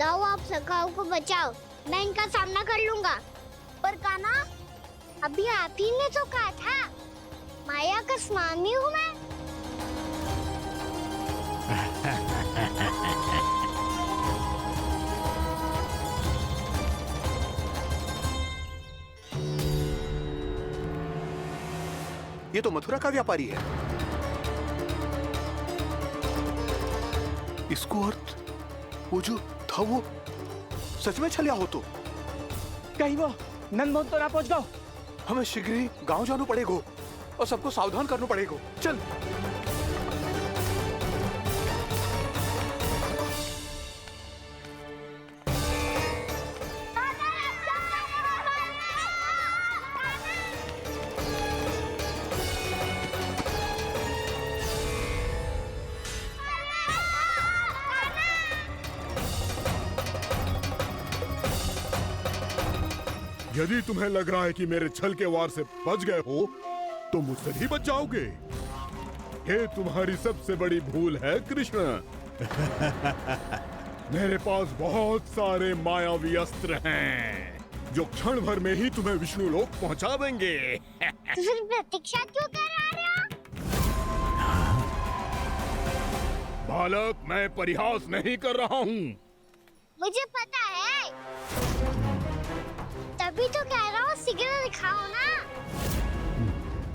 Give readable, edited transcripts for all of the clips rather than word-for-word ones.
जाओ आप सखाओ को बचाओ, मैं इनका सामना कर लूंगा। पर कान्हा, अभी आप ही ने तो कहा था माया का स्वामी हूँ मैं। ये तो मथुरा का व्यापारी है। इसको अर्थ वो जो था वो सच में छलिया हो तो कहीं वो नंदमोहन तो ना पहुंच गो। हमें शीघ्र ही गांव जाना पड़ेगा और सबको सावधान करना पड़ेगा। चल। यदि तुम्हें लग रहा है कि मेरे छल के वार से बच गए हो तो मुझसे भी बच जाओगे। ये तुम्हारी सबसे बड़ी भूल है कृष्ण। मेरे पास बहुत सारे मायावी अस्त्र हैं जो क्षण भर में ही तुम्हें विष्णु लोक पहुंचा देंगे। तो फिर प्रतीक्षा क्यों कर रहे हो? बालक, मैं परिहास नहीं कर रहा हूँ। मुझे पता है, तभी तो कह रहा हूँ शीघ्र दिखाओ ना।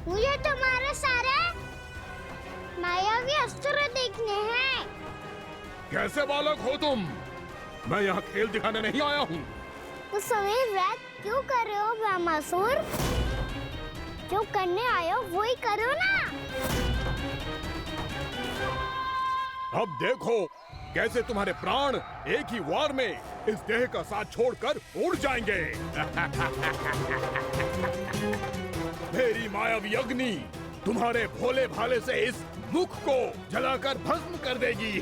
मुझे तुम्हारे सारे मायावी अस्त्र देखने हैं। कैसे बालक हो तुम? मैं यहाँ खेल दिखाने नहीं आया हूँ। तो समय व्यर्थ क्यों कर रहे हो ब्रह्मासुर? जो करने आए हो वो ही करो ना। अब देखो कैसे तुम्हारे प्राण एक ही वार में इस देह का साथ छोड़कर उड़ जाएंगे। मेरी मायावी अग्नि तुम्हारे भोले भाले से इस मुख को जलाकर भस्म कर देगी।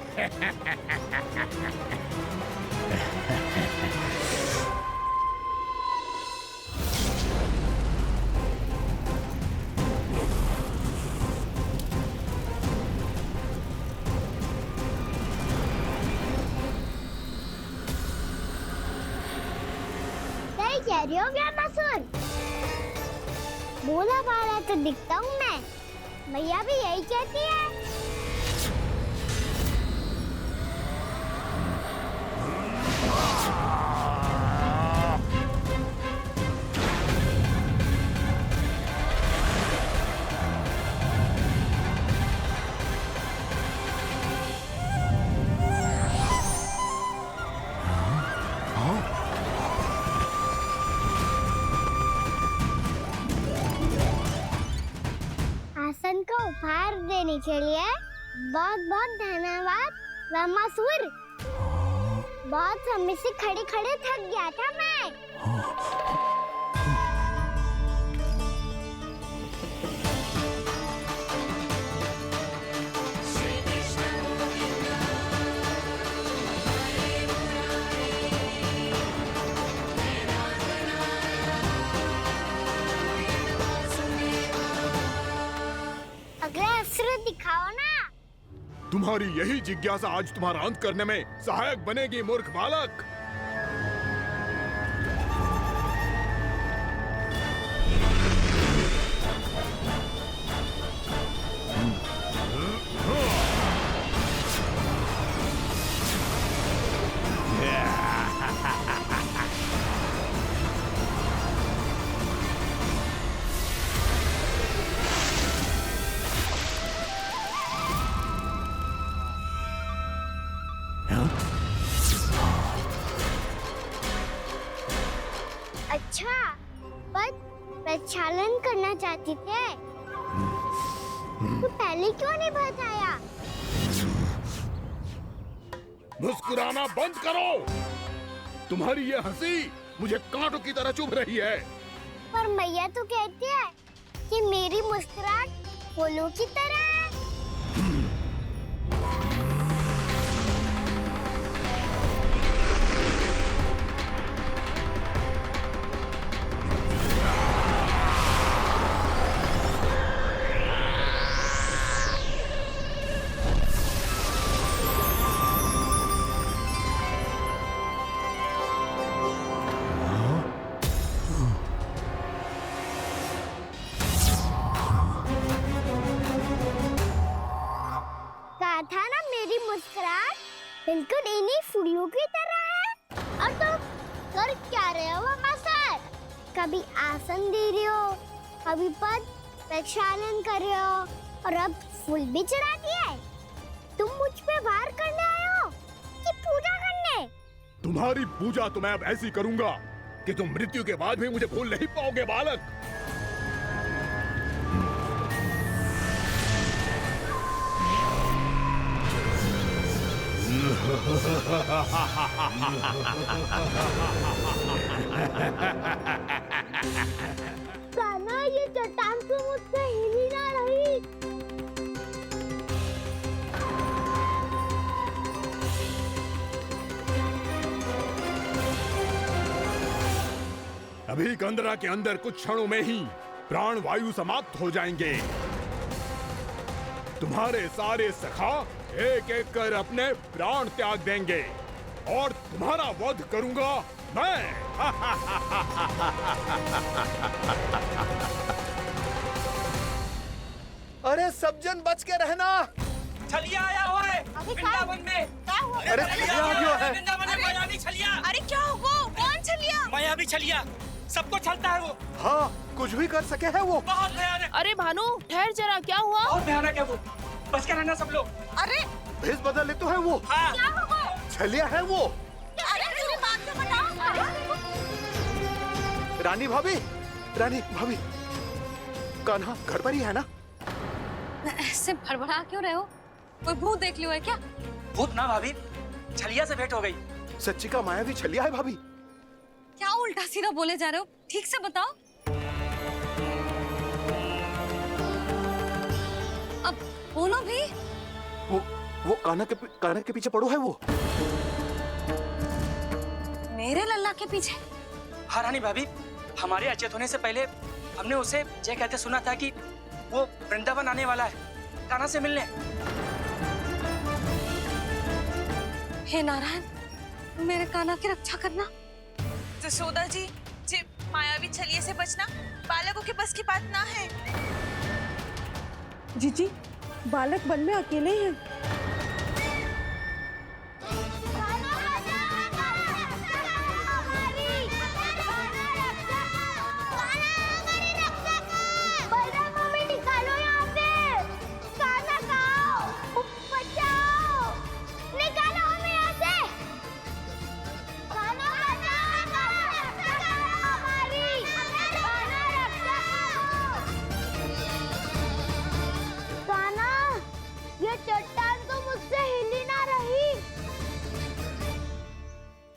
सही कह रही हो ब्रह्मासुर। भोला भाला तो दिखता हूँ मैं, मैया भी यही कहती है। आसन का उपहार देने के लिए बहुत बहुत धन्यवाद ब्रह्मासुर। बहुत समय से खड़े खड़े थक गया था मैं। अगला अस्त्र दिखाओ ना। तुम्हारी यही जिज्ञासा आज तुम्हारा अंत करने में सहायक बनेगी मूर्ख बालक। अच्छा, पर प्रक्षालन करना चाहती थे तो पहले क्यों नहीं बताया? मुस्कुराना बंद करो। तुम्हारी ये हंसी मुझे कांटों की तरह चुभ रही है। पर मैया तो कहती है कि मेरी मुस्कुराहट फूलों की तरह है। की तरह है। और तुम कर क्या रहे हो मास्टर? कभी आसन दे रहे हो, कभी पद प्रक्षालन कर रहे हो और अब फूल भी चढ़ा दिया है। तुम मुझ पे वार करने आए हो कि पूजा करने? तुम्हारी पूजा तो मैं अब ऐसी करूंगा कि तुम मृत्यु के बाद भी मुझे भूल नहीं पाओगे बालक। कान्हा, ये चट्टान तो मुझसे हिली ना रही। अभी कंदरा के अंदर कुछ क्षणों में ही प्राण वायु समाप्त हो जाएंगे। तुम्हारे सारे सखा एक एक कर अपने प्राण त्याग देंगे और तुम्हारा वध करूंगा मैं। अरे सब जन बच के रहना। छलिया आया हुआ है वृंदावन में। अरे छलिया आ गया है। वृंदावन में मायावी छलिया। अरे क्या हुआ? कौन छलिया? मायावी छलिया, सबको छलता है वो। हाँ, कुछ भी कर सके है वो। बहुत भयानक। अरे भानु ठहर जरा, क्या हुआ? बहुत भयानक है वो, बच के रहना सब लोग। अरे भेष बदल ले तो है वो। हाँ। क्या हुआ? छलिया है वो। अरे पूरी बात तो बताओ। रानी भाभी, रानी भाभी, कान्हा घर पर ही है ना? ऐसे भड़बड़ा क्यों रहे हो? कोई भूत देख लियो है क्या? भूत ना भाभी, छलिया से भेंट हो गई। सच्ची का मायावी छलिया है भाभी। क्या उल्टा सीधा बोले जा रहे हो? ठीक से बताओ। अब बोलो भी। वो कान्हा के पीछे पड़ो है वो। मेरे लल्ला के पीछे? हाँ रानी भाभी, हमारे अचेत होने से पहले हमने उसे ये कहते सुना था कि वो वृंदावन आने वाला है कान्हा से मिलने। हे नारायण, मेरे कान्हा की रक्षा करना। जसोदा जी, मायावी छलिए से बचना बालकों के बस की बात ना है। जीजी, बालक वन में अकेले हैं।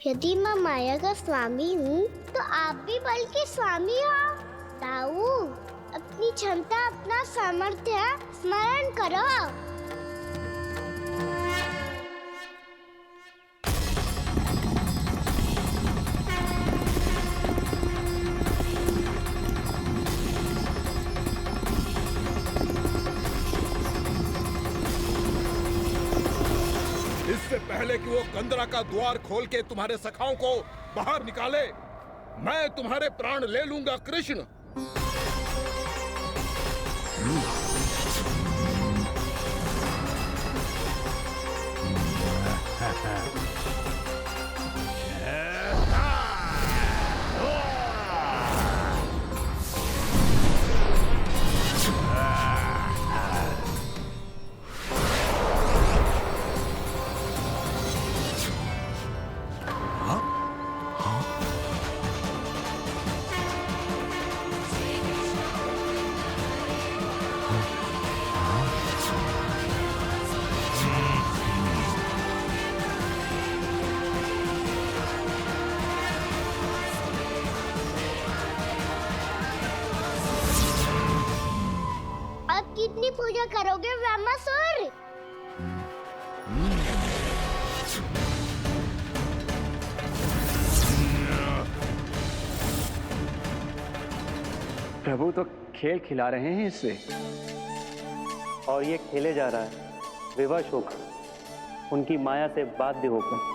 यदि मैं माया का स्वामी हूँ तो आप भी बल के स्वामी हो। ताऊ, अपनी क्षमता, अपना सामर्थ्य स्मरण करो। इससे पहले कि वो कंदरा का द्वार खोल के तुम्हारे सखाओं को बाहर निकाले, मैं तुम्हारे प्राण ले लूंगा कृष्ण। अब कितनी पूजा करोगे ब्रह्मासुर? प्रभु तो खेल खिला रहे हैं इससे, और ये खेले जा रहा है विवश होकर, उनकी माया से बाध्य होकर।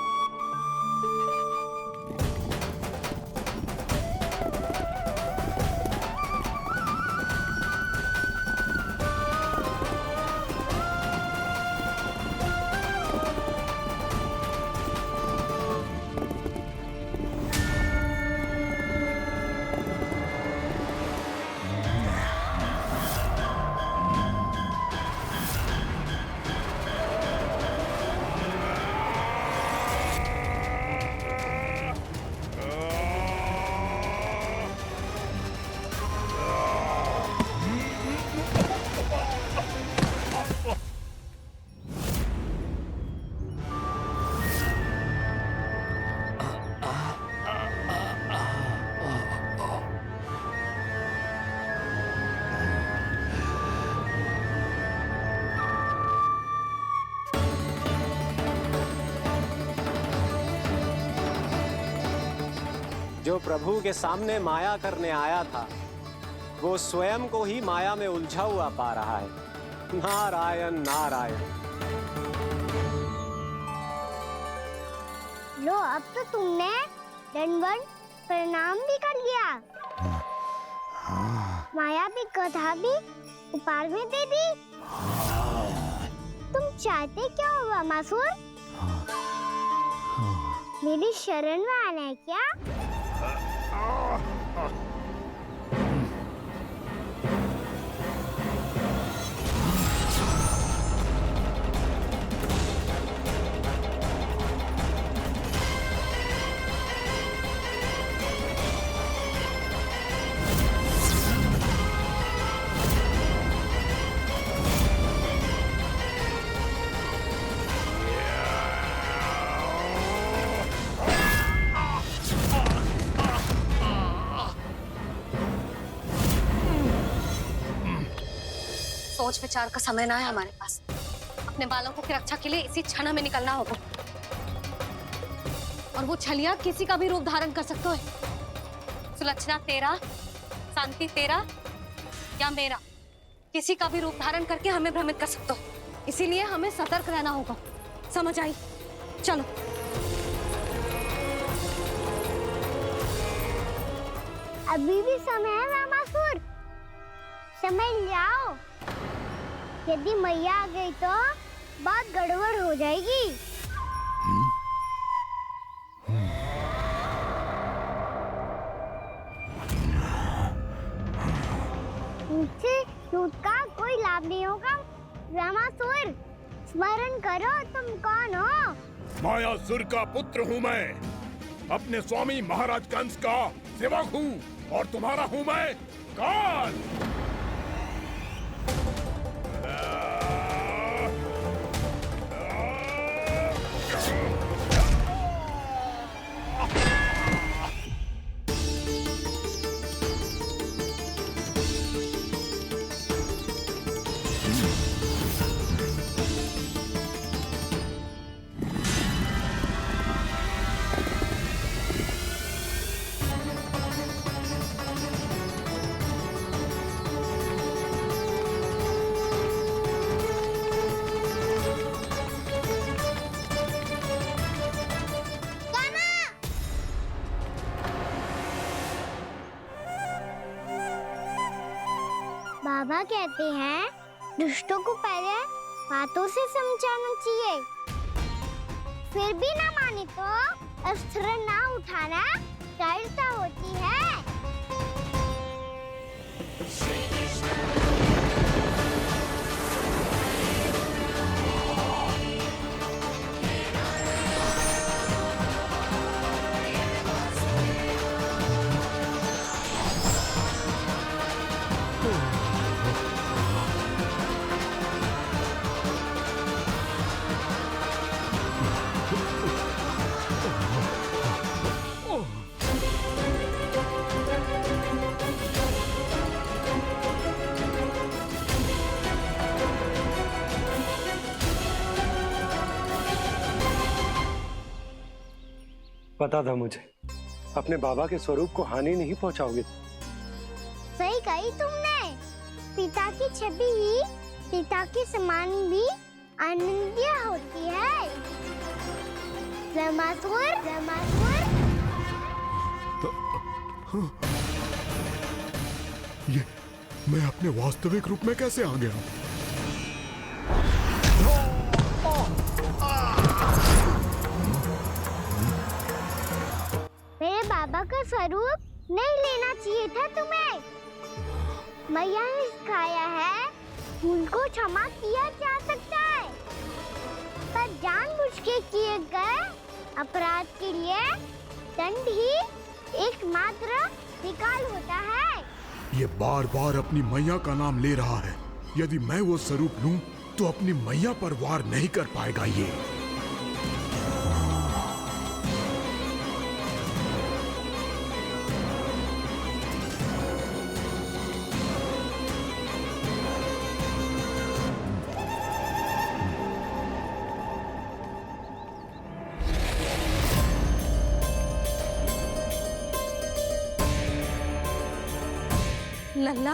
जो प्रभु के सामने माया करने आया था वो स्वयं को ही माया में उलझा हुआ पा रहा है। नारायण नारायण। लो, अब तो तुमने दंडवत प्रणाम भी कर लिया, माया भी कथा भी उपहार में दे दी। तुम चाहते क्या हो वामासुर? मेरी शरण में आना है क्या? सोच विचार का समय ना है हमारे पास। अपने बालकों की रक्षा के लिए इसी क्षण में निकलना होगा। और वो छलिया किसी का भी रूप धारण कर सकते हो। सुलक्षणा तेरा, शांति तेरा या मेरा, किसी का भी रूप धारण करके हमें भ्रमित कर सकते हो। इसीलिए हमें सतर्क रहना होगा। समझ आई? चलो। अभी भी समय है वामासुर, समय लाओ। यदि मैया आ गई तो बात गड़बड़ हो जाएगी। मुझसे झूठ का कोई लाभ नहीं होगा। वामासुर, स्मरण करो तुम कौन हो? मायासुर का पुत्र हूँ मैं, अपने स्वामी महाराज कंस का सेवक हूँ, और तुम्हारा हूँ मैं काल। बाबा कहते हैं दुष्टों को पहले बातों से समझाना चाहिए, फिर भी ना माने तो अस्त्र ना उठाना दृढ़ता होती है। पता था मुझे, अपने बाबा के स्वरूप को हानि नहीं पहुंचाओगे। सही कही तुमने। पिता की छवि ही पिता के समान भी आनंदीय होती है। वामासुर, वामासुर। ये मैं अपने वास्तविक रूप में कैसे आ गया? मेरे बाबा का स्वरूप नहीं लेना चाहिए था तुम्हें। मैया ने सिखाया है भूल को क्षमा किया जा सकता है, पर जानबूझ के किए गए अपराध के लिए दंड ही एकमात्र विकल्प होता है। ये बार बार अपनी मैया का नाम ले रहा है। यदि मैं वो स्वरूप लूं तो अपनी मैया पर वार नहीं कर पाएगा ये। लल्ला,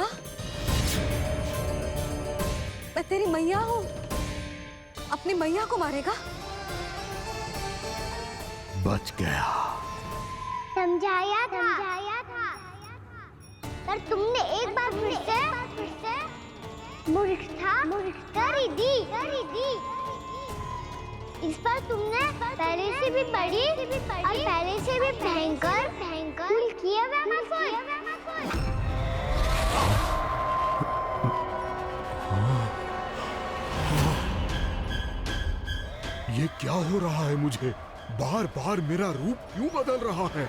मैं तेरी मैया हूँ, अपनी मैया को मारेगा? बच गया। समझाया था पर तुमने एक बार फिर से मूर्खता कर ही दी। इस बार तुमने पहले से भी बड़ी और पहले से भी भयंकर भूल किया वैमासुर। ये क्या हो रहा है मुझे? बार बार मेरा रूप क्यों बदल रहा है?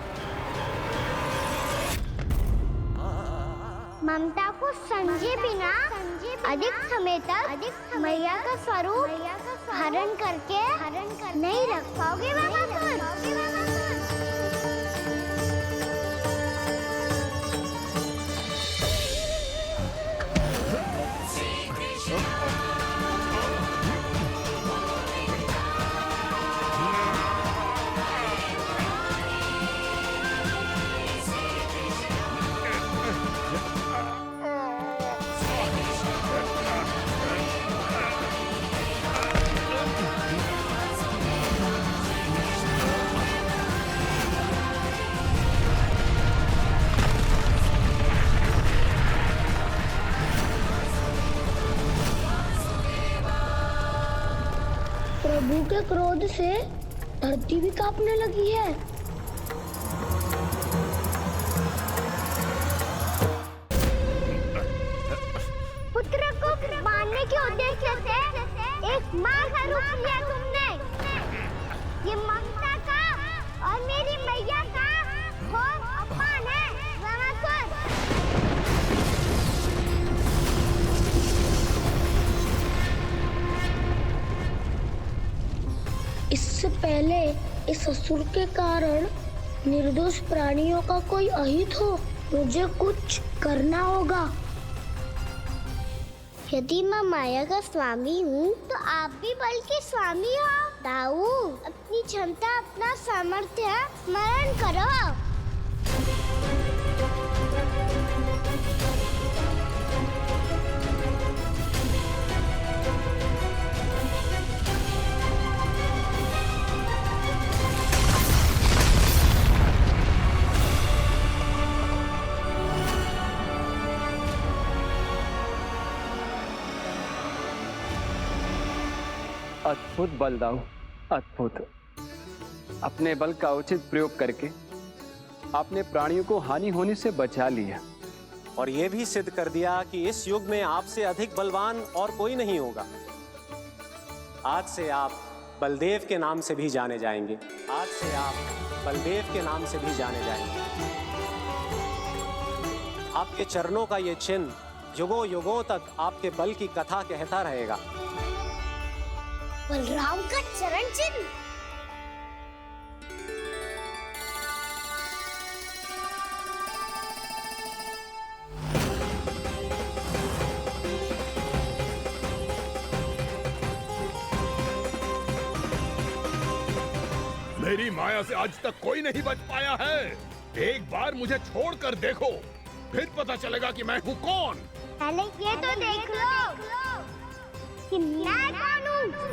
ममता को समझे बिना अधिक समय तक मैया का स्वरूप हरण करके नहीं रख पाओगे वैमासुर। प्रभु के क्रोध से धरती भी कांपने लगी है। पुत्र को मारने के उद्देश्य से एक मां का रूप लिया तुमने। ये ममता का और मेरी मैया का घोर अपमान है वैमासुर। इससे पहले इस असुर के कारण निर्दोष प्राणियों का कोई अहित हो, मुझे कुछ करना होगा। यदि मैं माया का स्वामी हूँ तो आप भी बल के स्वामी हो। दाऊ, अपनी क्षमता, अपना सामर्थ्य स्मरण करो। अद्भुत बलदाऊ, अद्भुत। अपने बल का उचित प्रयोग करके आपने प्राणियों को हानि होने से बचा लिया और ये भी सिद्ध कर दिया कि इस युग में आपसे अधिक बलवान और कोई नहीं होगा। आज से आप बलदेव के नाम से भी जाने जाएंगे। आज से आप बलदेव के नाम से भी जाने जाएंगे। आपके चरणों का ये चिन्ह युगों युगों तक आपके बल की कथा कहता रहेगा। बलराम का चरण चिन्ह। मेरी माया से आज तक कोई नहीं बच पाया है। एक बार मुझे छोड़कर देखो, फिर पता चलेगा कि मैं हूँ कौन। पहले ये तो देख लो कि मैं कौन हूँ।